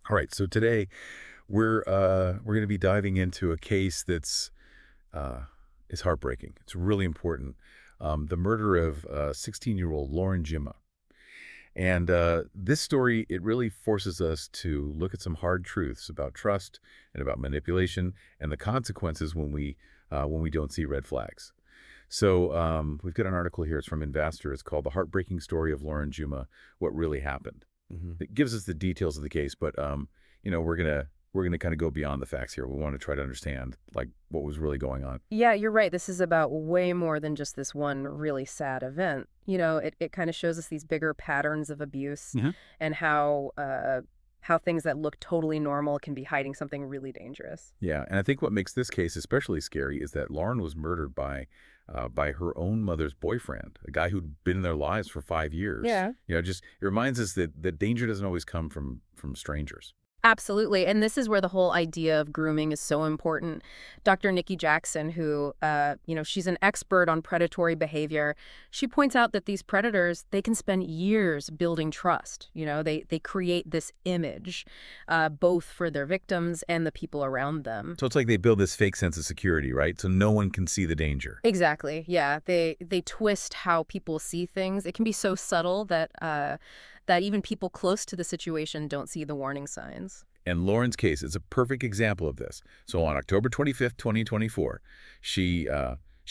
All right, so today we're going to be diving into a case that's uh, is heartbreaking. It's really important. The murder of 16-year-old Lauren Juma. And this story, it really forces us to look at some hard truths about trust and about manipulation and the consequences when we don't see red flags. So we've got an article here. It's from Investor. It's called "The Heartbreaking Story of Lauren Juma: What Really Happened." Hmm. It gives us the details of the case, but we're gonna kind of go beyond the facts here. We want to try to understand like what was really going on. Yeah, you're right. This is about way more than just this one really sad event. It kind of shows us these bigger patterns of abuse Yeah. and how things that look totally normal can be hiding something really dangerous. Yeah, and I think what makes this case especially scary is that Lauren was murdered by her own mother's boyfriend, a guy who'd been in their lives for 5 years. Yeah. Just it reminds us that danger doesn't always come from strangers. Absolutely. And this is where the whole idea of grooming is so important. Dr. Nikki Jackson, who, she's an expert on predatory behavior, she points out that these predators, they can spend years building trust. They create this image, both for their victims and the people around them. So it's like they build this fake sense of security, right? So no one can see the danger. Exactly. Yeah. They twist how people see things. It can be so subtle that even people close to the situation don't see the warning signs. And Lauren's case is a perfect example of this. So on October 25th, 2024, she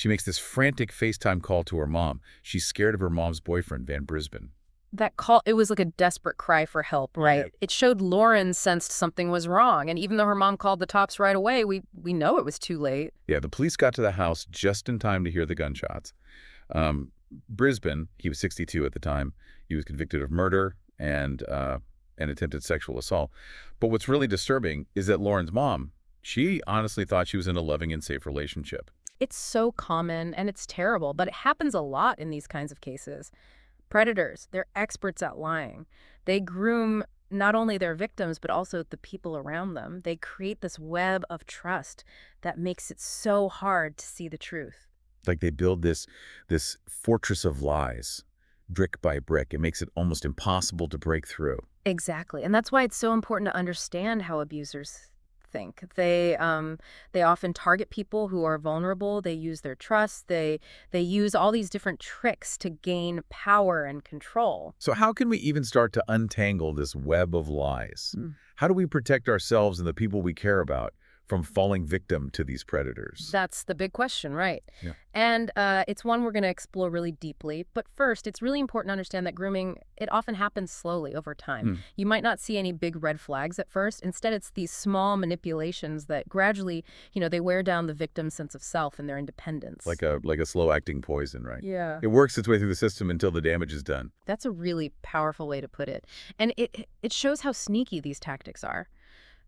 makes this frantic FaceTime call to her mom. She's scared of her mom's boyfriend, Van Brisban. That call, it was like a desperate cry for help, right? Yep. It showed Lauren sensed something was wrong. And even though her mom called the cops right away, we know it was too late. Yeah, the police got to the house just in time to hear the gunshots. Um, Brisban, he was 62 at the time. He was convicted of murder and attempted sexual assault. But what's really disturbing is that Lauren's mom, she honestly thought she was in a loving and safe relationship. It's so common and it's terrible, but it happens a lot in these kinds of cases. Predators, they're experts at lying. They groom not only their victims, but also the people around them. They create this web of trust that makes it so hard to see the truth. Like they build this fortress of lies, brick by brick. It makes it almost impossible to break through. Exactly. And that's why it's so important to understand how abusers think. They often target people who are vulnerable. They use their trust. They use all these different tricks to gain power and control. So how can we even start to untangle this web of lies? How do we protect ourselves and the people we care about from falling victim to these predators? That's the big question, right? Yeah. And it's one we're going to explore really deeply. But first, it's really important to understand that grooming, it often happens slowly over time. You might not see any big red flags at first. Instead, it's these small manipulations that gradually, they wear down the victim's sense of self and their independence. Like a slow-acting poison, right? Yeah. It works its way through the system until the damage is done. That's a really powerful way to put it. And it shows how sneaky these tactics are.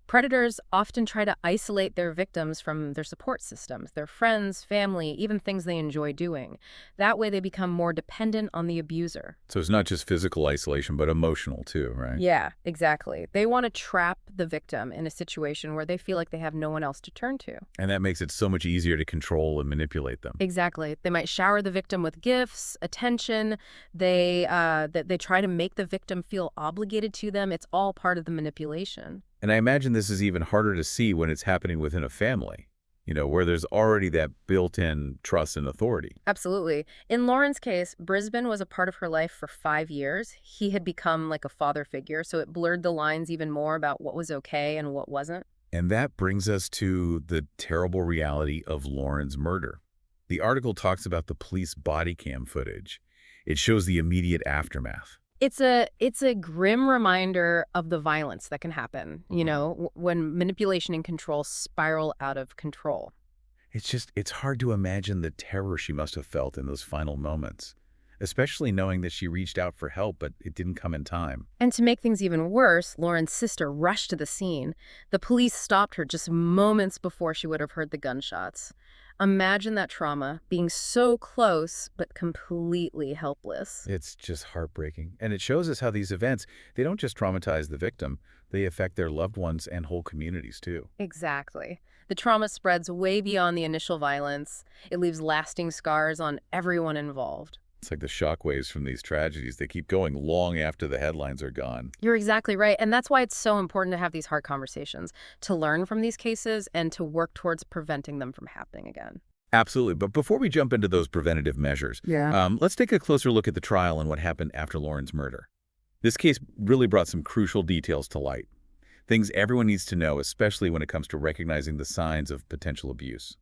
Predators often try to isolate their victims from their support systems, their friends, family, even things they enjoy doing. That way they become more dependent on the abuser. So it's not just physical isolation, but emotional too, right? Yeah, exactly. They want to trap the victim in a situation where they feel like they have no one else to turn to. And that makes it so much easier to control and manipulate them. Exactly. They might shower the victim with gifts, attention. They try to make the victim feel obligated to them. It's all part of the manipulation. And I imagine this is even harder to see when it's happening within a family, where there's already that built-in trust and authority. Absolutely. In Lauren's case, Brisban was a part of her life for 5 years. He had become like a father figure, so it blurred the lines even more about what was okay and what wasn't. And that brings us to the terrible reality of Lauren's murder. The article talks about the police body cam footage. It shows the immediate aftermath. It's a grim reminder of the violence that can happen, when manipulation and control spiral out of control. It's hard to imagine the terror she must have felt in those final moments, especially knowing that she reached out for help, but it didn't come in time. And to make things even worse, Lauren's sister rushed to the scene. The police stopped her just moments before she would have heard the gunshots. Imagine that trauma, being so close, but completely helpless. It's just heartbreaking. And it shows us how these events, they don't just traumatize the victim, they affect their loved ones and whole communities too. Exactly. The trauma spreads way beyond the initial violence. It leaves lasting scars on everyone involved. It's like the shockwaves from these tragedies. They keep going long after the headlines are gone. You're exactly right. And that's why it's so important to have these hard conversations, to learn from these cases and to work towards preventing them from happening again. Absolutely. But before we jump into those preventative measures, Yeah. let's take a closer look at the trial and what happened after Lauren's murder. This case really brought some crucial details to light. Things everyone needs to know, especially when it comes to recognizing the signs of potential abuse.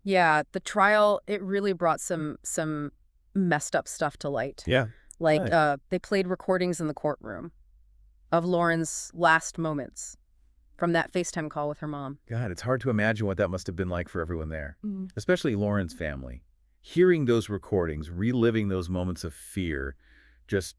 Yeah, the trial, it really brought some messed up stuff to light. Yeah. Like Right. they played recordings in the courtroom of Lauren's last moments from that FaceTime call with her mom. God, it's hard to imagine what that must have been like for everyone there, Mm. especially Lauren's family. Hearing those recordings, reliving those moments of fear, just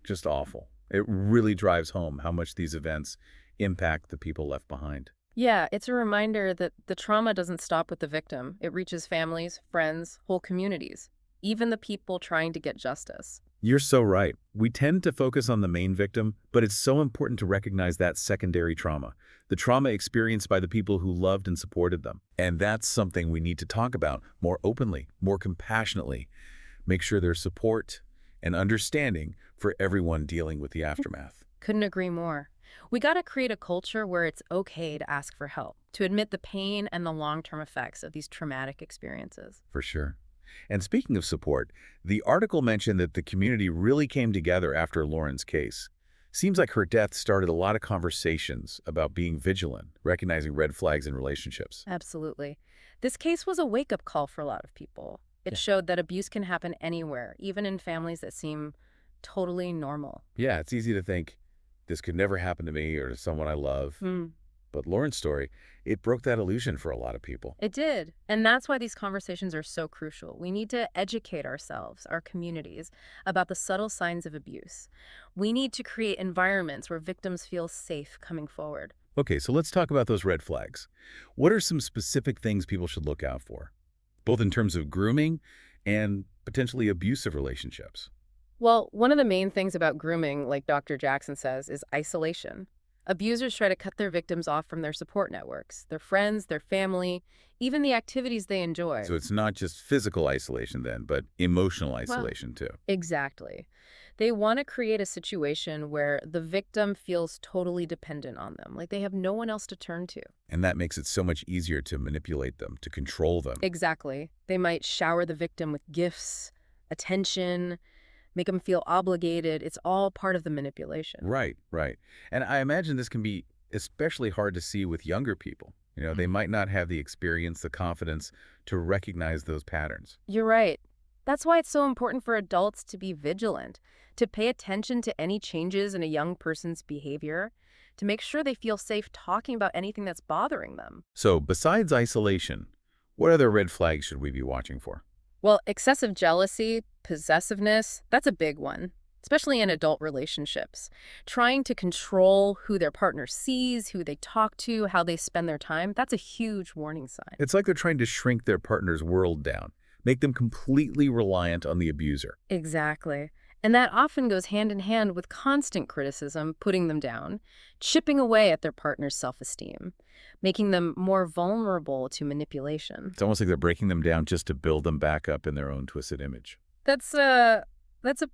just awful. It really drives home how much these events impact the people left behind. Yeah, it's a reminder that the trauma doesn't stop with the victim. It reaches families, friends, whole communities, even the people trying to get justice. You're so right. We tend to focus on the main victim, but it's so important to recognize that secondary trauma, the trauma experienced by the people who loved and supported them. And that's something we need to talk about more openly, more compassionately. Make sure there's support and understanding for everyone dealing with the aftermath. Couldn't agree more. We got to create a culture where it's okay to ask for help, to admit the pain and the long-term effects of these traumatic experiences. For sure. And speaking of support, the article mentioned that the community really came together after Lauren's case. Seems like her death started a lot of conversations about being vigilant, recognizing red flags in relationships. Absolutely. This case was a wake-up call for a lot of people. It Yeah. showed that abuse can happen anywhere, even in families that seem totally normal. Yeah, it's easy to think, this could never happen to me or to someone I love. Hmm. But Lauren's story, it broke that illusion for a lot of people. It did. And that's why these conversations are so crucial. We need to educate ourselves, our communities, about the subtle signs of abuse. We need to create environments where victims feel safe coming forward. Okay, so let's talk about those red flags. What are some specific things people should look out for, both in terms of grooming and potentially abusive relationships? Well, one of the main things about grooming, like Dr. Jackson says, is isolation. Abusers try to cut their victims off from their support networks, their friends, their family, even the activities they enjoy. So it's not just physical isolation then, but emotional Well, isolation too. exactly. They want to create a situation where the victim feels totally dependent on them, like they have no one else to turn to. And that makes it so much easier to manipulate them, to control them. Exactly. They might shower the victim with gifts, attention, make them feel obligated. It's all part of the manipulation. Right, right. And I imagine this can be especially hard to see with younger people. They might not have the experience, the confidence to recognize those patterns. You're right. That's why it's so important for adults to be vigilant, to pay attention to any changes in a young person's behavior, to make sure they feel safe talking about anything that's bothering them. So besides isolation, what other red flags should we be watching for? Well, excessive jealousy, possessiveness, that's a big one, especially in adult relationships. Trying to control who their partner sees, who they talk to, how they spend their time, that's a huge warning sign. It's like they're trying to shrink their partner's world down, make them completely reliant on the abuser. Exactly. And that often goes hand in hand with constant criticism, putting them down, chipping away at their partner's self-esteem, making them more vulnerable to manipulation. It's almost like they're breaking them down just to build them back up in their own twisted image. That's a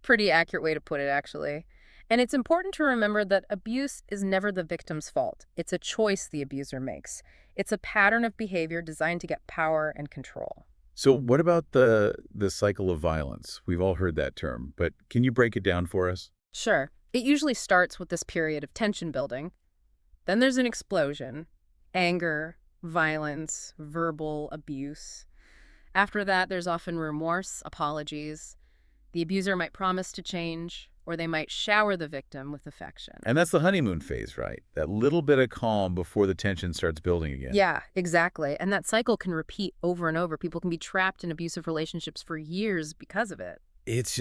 pretty accurate way to put it, actually. And it's important to remember that abuse is never the victim's fault. It's a choice the abuser makes. It's a pattern of behavior designed to get power and control. So what about the cycle of violence? We've all heard that term, but can you break it down for us? Sure, it usually starts with this period of tension building. Then there's an explosion, anger, violence, verbal abuse. After that, there's often remorse, apologies. The abuser might promise to change, or they might shower the victim with affection. And that's the honeymoon phase, right? That little bit of calm before the tension starts building again. Yeah, exactly. And that cycle can repeat over and over. People can be trapped in abusive relationships for years because of it. It's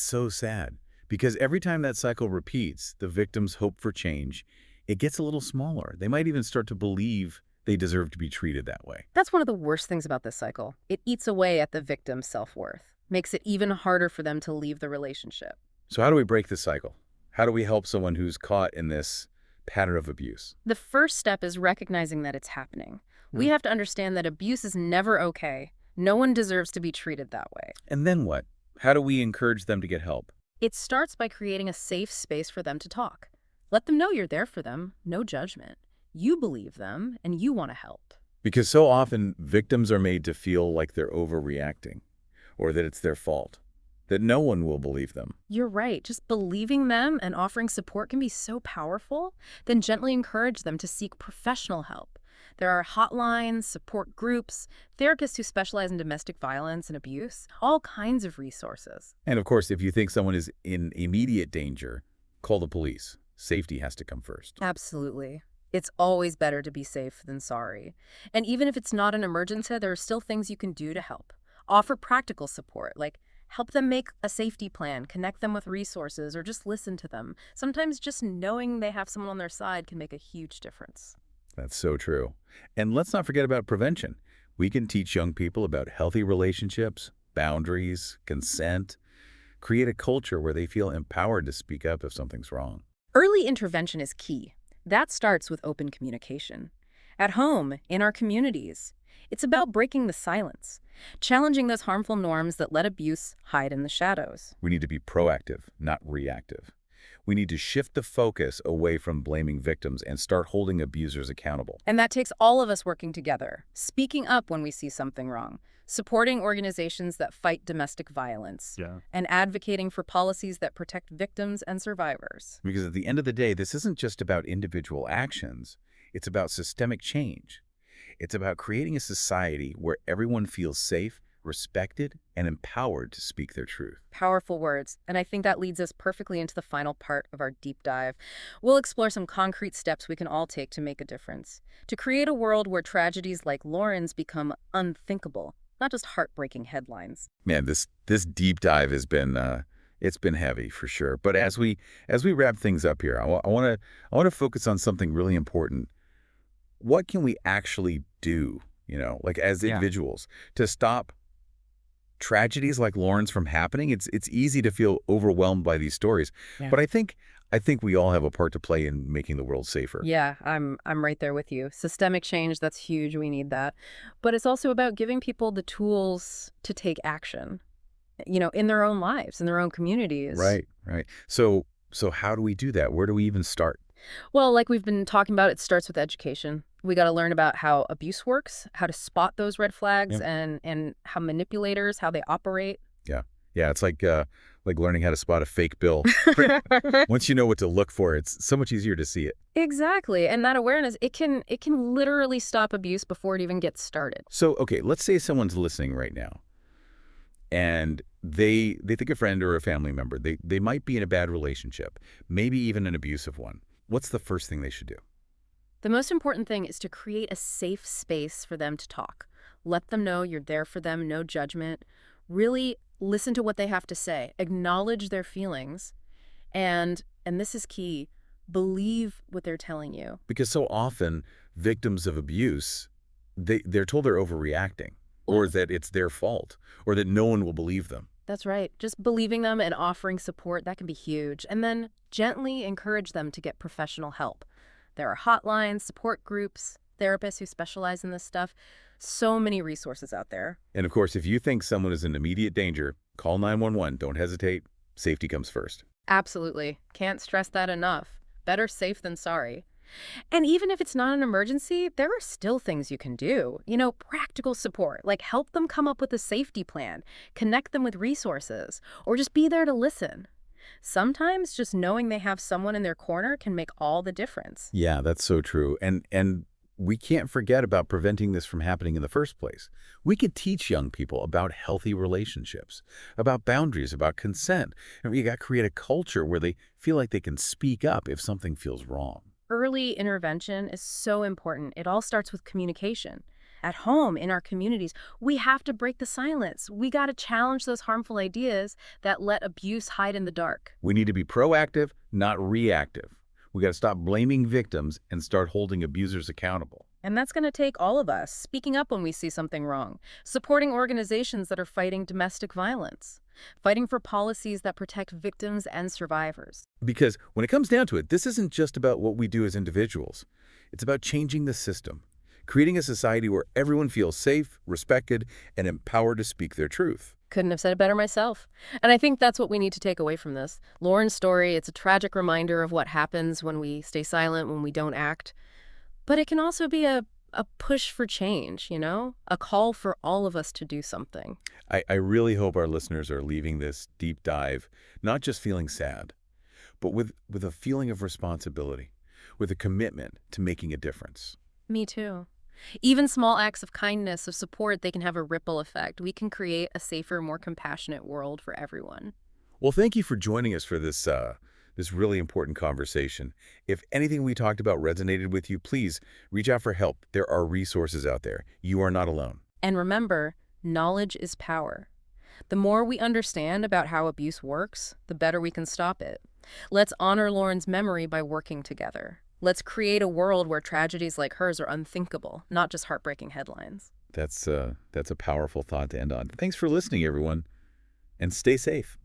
so sad because every time that cycle repeats, the victim's hope for change, it gets a little smaller. They might even start to believe they deserve to be treated that way. That's one of the worst things about this cycle. It eats away at the victim's self-worth, makes it even harder for them to leave the relationship. So how do we break this cycle? How do we help someone who's caught in this pattern of abuse? The first step is recognizing that it's happening. We have to understand that abuse is never okay. No one deserves to be treated that way. And then what? How do we encourage them to get help? It starts by creating a safe space for them to talk. Let them know you're there for them, no judgment. You believe them, and you want to help. Because so often victims are made to feel like they're overreacting or that it's their fault, that no one will believe them. You're right. Just believing them and offering support can be so powerful. Then gently encourage them to seek professional help. There are hotlines, support groups, therapists who specialize in domestic violence and abuse, all kinds of resources. And of course, if you think someone is in immediate danger, call the police. Safety has to come first. Absolutely. It's always better to be safe than sorry. And even if it's not an emergency, there are still things you can do to help. Offer practical support, like help them make a safety plan, connect them with resources, or just listen to them. Sometimes just knowing they have someone on their side can make a huge difference. That's so true. And let's not forget about prevention. We can teach young people about healthy relationships, boundaries, consent, create a culture where they feel empowered to speak up if something's wrong. Early intervention is key. That starts with open communication. At home, in our communities, it's about breaking the silence, challenging those harmful norms that let abuse hide in the shadows. We need to be proactive, not reactive. We need to shift the focus away from blaming victims and start holding abusers accountable. And that takes all of us working together, speaking up when we see something wrong, supporting organizations that fight domestic violence, Yeah. and advocating for policies that protect victims and survivors. Because at the end of the day, this isn't just about individual actions. It's about systemic change. It's about creating a society where everyone feels safe, respected, and empowered to speak their truth. Powerful words, and I think that leads us perfectly into the final part of our deep dive. We'll explore some concrete steps we can all take to make a difference, to create a world where tragedies like Lauren's become unthinkable, not just heartbreaking headlines. Man, this deep dive has been it's been heavy for sure. But as we wrap things up here, I want to focus on something really important. What can we actually do, like as Yeah. individuals, to stop tragedies like Lauren's from happening? It's easy to feel overwhelmed by these stories, Yeah. but I think we all have a part to play in making the world safer. Yeah, I'm right there with you. Systemic change, that's huge. We need that. But it's also about giving people the tools to take action, in their own lives, in their own communities. Right, right. So how do we do that? Where do we even start? Well, like we've been talking about, it starts with education. We got to learn about how abuse works, how to spot those red flags, Yep. and how manipulators, how they operate. Yeah. Yeah, it's like learning how to spot a fake bill. Once you know what to look for, it's so much easier to see it. Exactly. And that awareness, it can literally stop abuse before it even gets started. So, okay, let's say someone's listening right now and they think a friend or a family member, they might be in a bad relationship, maybe even an abusive one. What's the first thing they should do? The most important thing is to create a safe space for them to talk. Let them know you're there for them, no judgment. Really listen to what they have to say. Acknowledge their feelings. And this is key, believe what they're telling you. Because so often victims of abuse, they're told they're overreacting or Yes. that it's their fault or that no one will believe them. That's right. Just believing them and offering support, that can be huge. And then gently encourage them to get professional help. There are hotlines, support groups, therapists who specialize in this stuff. So many resources out there. And of course, if you think someone is in immediate danger, call 911. Don't hesitate. Safety comes first. Absolutely. Can't stress that enough. Better safe than sorry. And even if it's not an emergency, there are still things you can do. Practical support, like help them come up with a safety plan, connect them with resources, or just be there to listen. Sometimes just knowing they have someone in their corner can make all the difference. Yeah, that's so true. And we can't forget about preventing this from happening in the first place. We could teach young people about healthy relationships, about boundaries, about consent. And we got to create a culture where they feel like they can speak up if something feels wrong. Early intervention is so important. It all starts with communication. At home, in our communities, we have to break the silence. We got to challenge those harmful ideas that let abuse hide in the dark. We need to be proactive, not reactive. We got to stop blaming victims and start holding abusers accountable. And that's going to take all of us speaking up when we see something wrong, supporting organizations that are fighting domestic violence, fighting for policies that protect victims and survivors. Because when it comes down to it, this isn't just about what we do as individuals. It's about changing the system, creating a society where everyone feels safe, respected, and empowered to speak their truth. Couldn't have said it better myself. And I think that's what we need to take away from this. Lauren's story, it's a tragic reminder of what happens when we stay silent, when we don't act. But it can also be a push for change, a call for all of us to do something. I really hope our listeners are leaving this deep dive not just feeling sad, but with a feeling of responsibility, with a commitment to making a difference. Me too. Even small acts of kindness, of support, they can have a ripple effect. We can create a safer, more compassionate world for everyone. Well, thank you for joining us for this really important conversation. If anything we talked about resonated with you, please reach out for help. There are resources out there. You are not alone. And remember, knowledge is power. The more we understand about how abuse works, the better we can stop it. Let's honor Lauren's memory by working together. Let's create a world where tragedies like hers are unthinkable, not just heartbreaking headlines. That's a powerful thought to end on. Thanks for listening, everyone, and stay safe.